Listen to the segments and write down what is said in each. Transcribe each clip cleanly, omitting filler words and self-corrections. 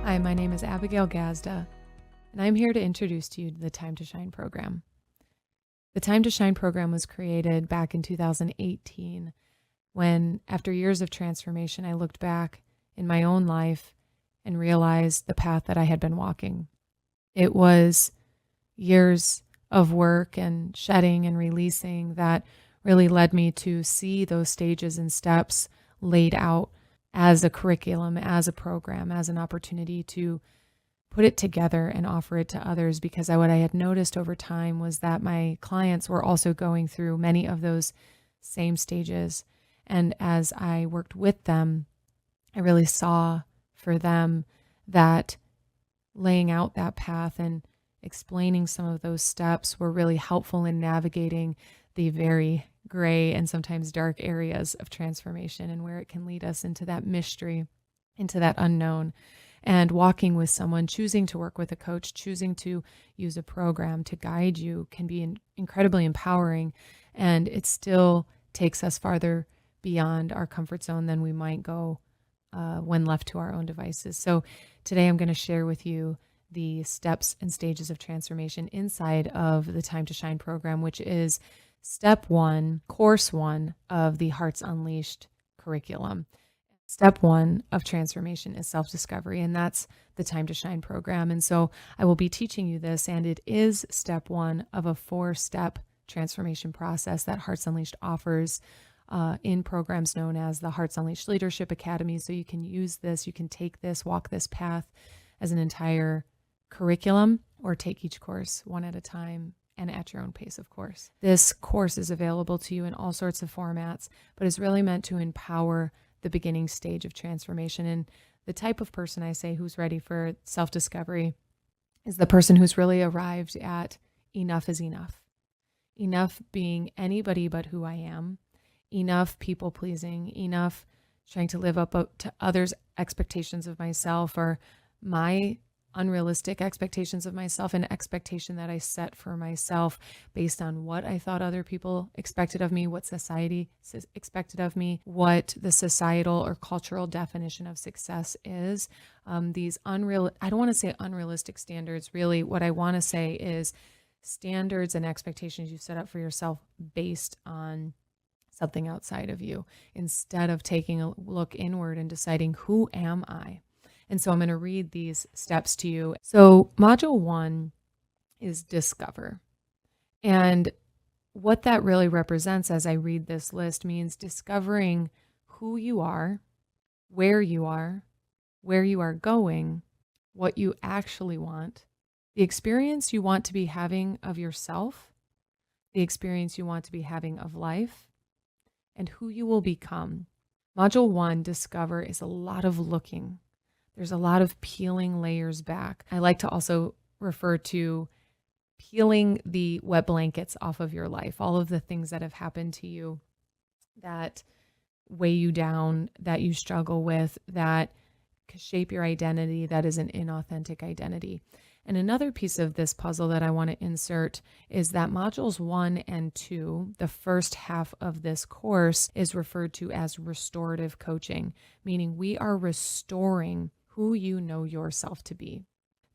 Hi, my name is Abigail Gazda, and I'm here to introduce to you the Time to Shine program. The Time to Shine program was created back in 2018 when, after years of transformation, I looked back in my own life and realized the path that I had been walking. It was years of work and shedding and releasing that really led me to see those stages and steps laid out as a curriculum, as a program, as an opportunity to put it together and offer it to others, because what I had noticed over time was that my clients were also going through many of those same stages. And as I worked with them, I really saw for them that laying out that path and explaining some of those steps were really helpful in navigating the very gray and sometimes dark areas of transformation and where it can lead us into that mystery, into that unknown. And walking with someone, choosing to work with a coach, choosing to use a program to guide you can be incredibly empowering. And it still takes us farther beyond our comfort zone than we might go when left to our own devices. So today I'm going to share with you the steps and stages of transformation inside of the Time to Shine program, which is step one, course one of the Hearts Unleashed curriculum. Step one of transformation is self-discovery, and that's the Time to Shine program. And so I will be teaching you this, and it is step one of a 4-step transformation process that Hearts Unleashed offers in programs known as the Hearts Unleashed Leadership Academy. So you can use this, you can take this, walk this path as an entire curriculum, or take each course one at a time and at your own pace, of course. This course is available to you in all sorts of formats, but is really meant to empower the beginning stage of transformation. And the type of person I say who's ready for self-discovery is the person who's really arrived at enough is enough. Enough being anybody but who I am, enough people pleasing, enough trying to live up to others' expectations of myself, or my unrealistic expectations of myself, an expectation that I set for myself based on what I thought other people expected of me, what society expected of me, what the societal or cultural definition of success is. These I don't want to say unrealistic standards. Really, what I want to say is standards and expectations you set up for yourself based on something outside of you, instead of taking a look inward and deciding, who am I? And so I'm going to read these steps to you. So module 1 is discover. And what that really represents as I read this list means discovering who you are, where you are going, what you actually want, the experience you want to be having of yourself, the experience you want to be having of life, and who you will become. Module 1, discover, is a lot of looking. There's a lot of peeling layers back. I like to also refer to peeling the wet blankets off of your life, all of the things that have happened to you that weigh you down, that you struggle with, that shape your identity, that is an inauthentic identity. And another piece of this puzzle that I want to insert is that modules 1 and 2, the first half of this course, is referred to as restorative coaching, meaning we are restoring who you know yourself to be.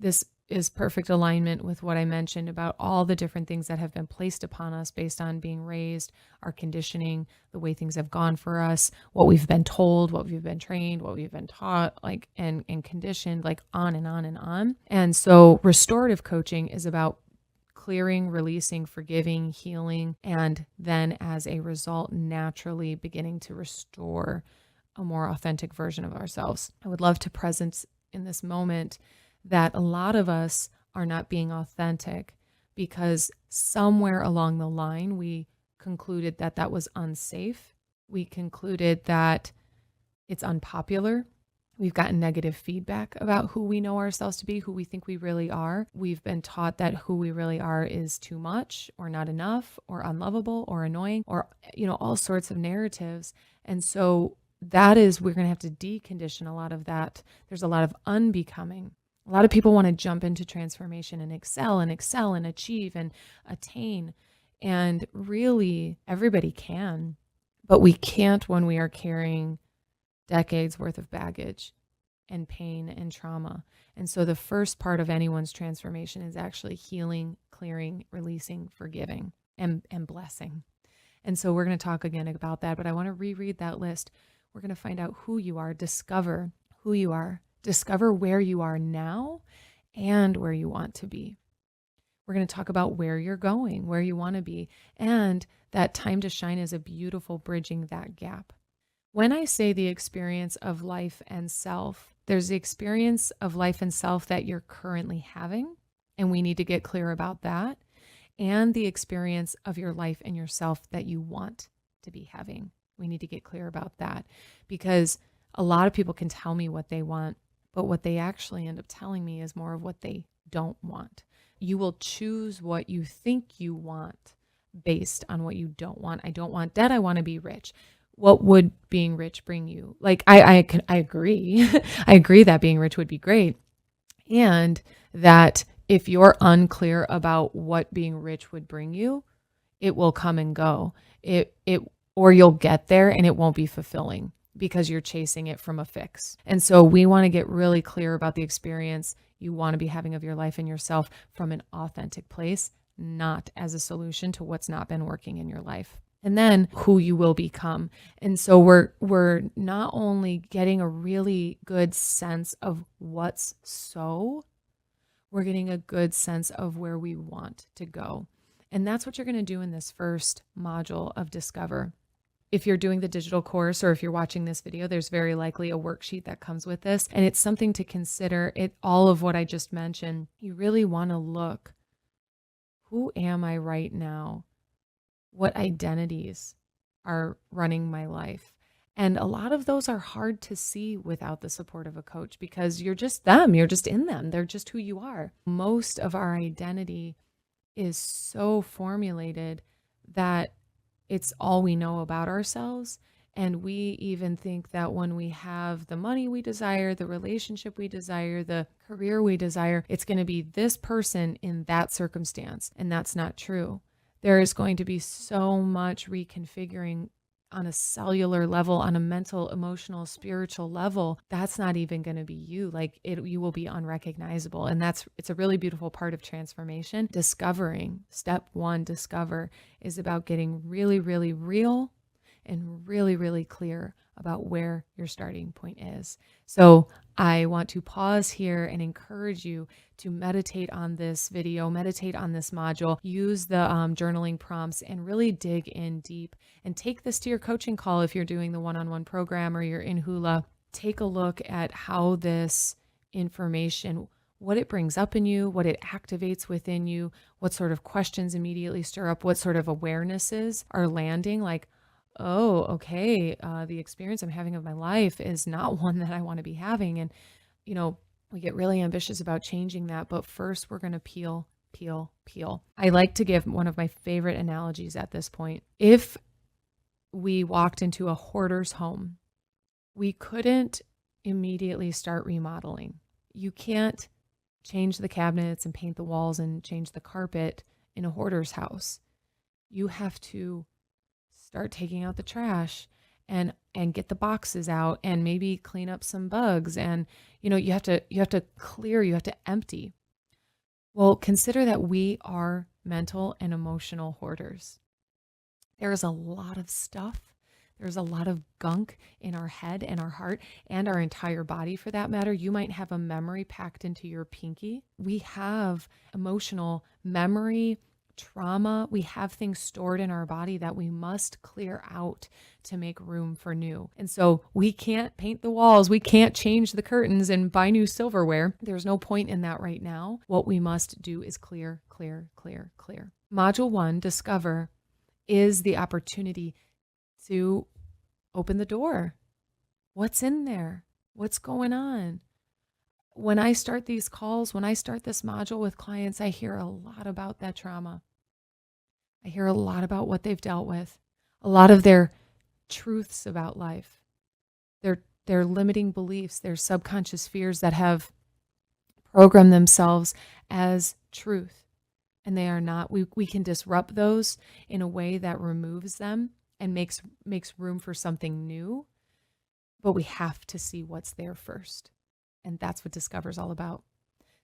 This is perfect alignment with what I mentioned about all the different things that have been placed upon us based on being raised, our conditioning, the way things have gone for us, what we've been told, what we've been trained, what we've been taught, and conditioned, on and on and on. And so restorative coaching is about clearing, releasing, forgiving, healing, and then as a result, naturally beginning to restore a more authentic version of ourselves. I would love to present in this moment that a lot of us are not being authentic because somewhere along the line we concluded that that was unsafe. We concluded that it's unpopular. We've gotten negative feedback about who we know ourselves to be, who we think we really are. We've been taught that who we really are is too much or not enough or unlovable or annoying or, all sorts of narratives. And so that is, we're going to have to decondition a lot of that. There's a lot of unbecoming. A lot of people want to jump into transformation and excel and achieve and attain. And really, everybody can, but we can't when we are carrying decades worth of baggage and pain and trauma. And so the first part of anyone's transformation is actually healing, clearing, releasing, forgiving, and blessing. And so we're going to talk again about that, but I want to reread that list. We're going to find out who you are, discover who you are, discover where you are now and where you want to be. We're going to talk about where you're going, where you want to be, and that time to shine is a beautiful bridging that gap. When I say the experience of life and self, there's the experience of life and self that you're currently having, and we need to get clear about that, and the experience of your life and yourself that you want to be having. We need to get clear about that, because a lot of people can tell me what they want, but what they actually end up telling me is more of what they don't want. You will choose what you think you want based on what you don't want. I don't want debt. I want to be rich. What would being rich bring you? Like, I agree. I agree that being rich would be great. And that if you're unclear about what being rich would bring you, it will come and go. Or you'll get there and it won't be fulfilling because you're chasing it from a fix. And so we want to get really clear about the experience you want to be having of your life and yourself from an authentic place, not as a solution to what's not been working in your life. And then who you will become. And so we're not only getting a really good sense of what's so, we're getting a good sense of where we want to go. And that's what you're going to do in this first module of Discover. If you're doing the digital course or if you're watching this video, there's very likely a worksheet that comes with this. And it's something to consider. All of what I just mentioned, you really want to look, who am I right now? What identities are running my life? And a lot of those are hard to see without the support of a coach because you're just them. You're just in them. They're just who you are. Most of our identity is so formulated that it's all we know about ourselves. And we even think that when we have the money we desire, the relationship we desire, the career we desire, it's going to be this person in that circumstance. And that's not true. There is going to be so much reconfiguring on a cellular level, on a mental, emotional, spiritual level. That's not even going to be you. Like you will be unrecognizable. And it's a really beautiful part of transformation. Discovering, step one, discover, is about getting really, really real and really, really clear about where your starting point is. So I want to pause here and encourage you to meditate on this video, meditate on this module, use the journaling prompts and really dig in deep and take this to your coaching call. If you're doing the one-on-one program or you're in Hula, take a look at how this information, what it brings up in you, what it activates within you, what sort of questions immediately stir up, what sort of awarenesses are landing, like, oh, okay, the experience I'm having of my life is not one that I want to be having. And, we get really ambitious about changing that. But first, we're going to peel. I like to give one of my favorite analogies at this point. If we walked into a hoarder's home, we couldn't immediately start remodeling. You can't change the cabinets and paint the walls and change the carpet in a hoarder's house. You have to start taking out the trash and get the boxes out and maybe clean up some bugs. And, you have to clear, you have to empty. Well, consider that we are mental and emotional hoarders. There's a lot of stuff. There's a lot of gunk in our head and our heart and our entire body for that matter. You might have a memory packed into your pinky. We have emotional memory, trauma. We have things stored in our body that we must clear out to make room for new. And so we can't paint the walls. We can't change the curtains and buy new silverware. There's no point in that right now. What we must do is clear. Module 1, Discover, is the opportunity to open the door. What's in there? What's going on? When I start these calls, when I start this module with clients, I hear a lot about that trauma. I hear a lot about what they've dealt with, a lot of their truths about life, their limiting beliefs, their subconscious fears that have programmed themselves as truth. And they are not. We can disrupt those in a way that removes them and makes room for something new. But we have to see what's there first. And that's what Discover's all about.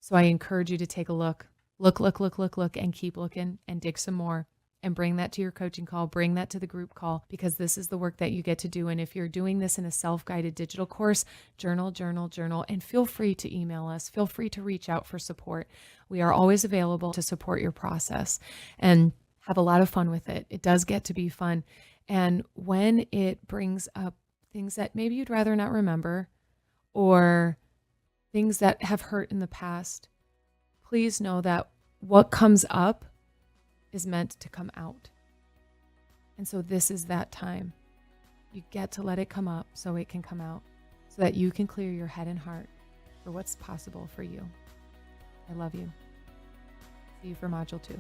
So I encourage you to take a look, and keep looking and dig some more and bring that to your coaching call, bring that to the group call, because this is the work that you get to do. And if you're doing this in a self-guided digital course, journal, and feel free to email us. Feel free to reach out for support. We are always available to support your process and have a lot of fun with it. It does get to be fun. And when it brings up things that maybe you'd rather not remember or things that have hurt in the past, please know that what comes up is meant to come out. And so this is that time. You get to let it come up so it can come out, so that you can clear your head and heart for what's possible for you. I love you. See you for Module 2.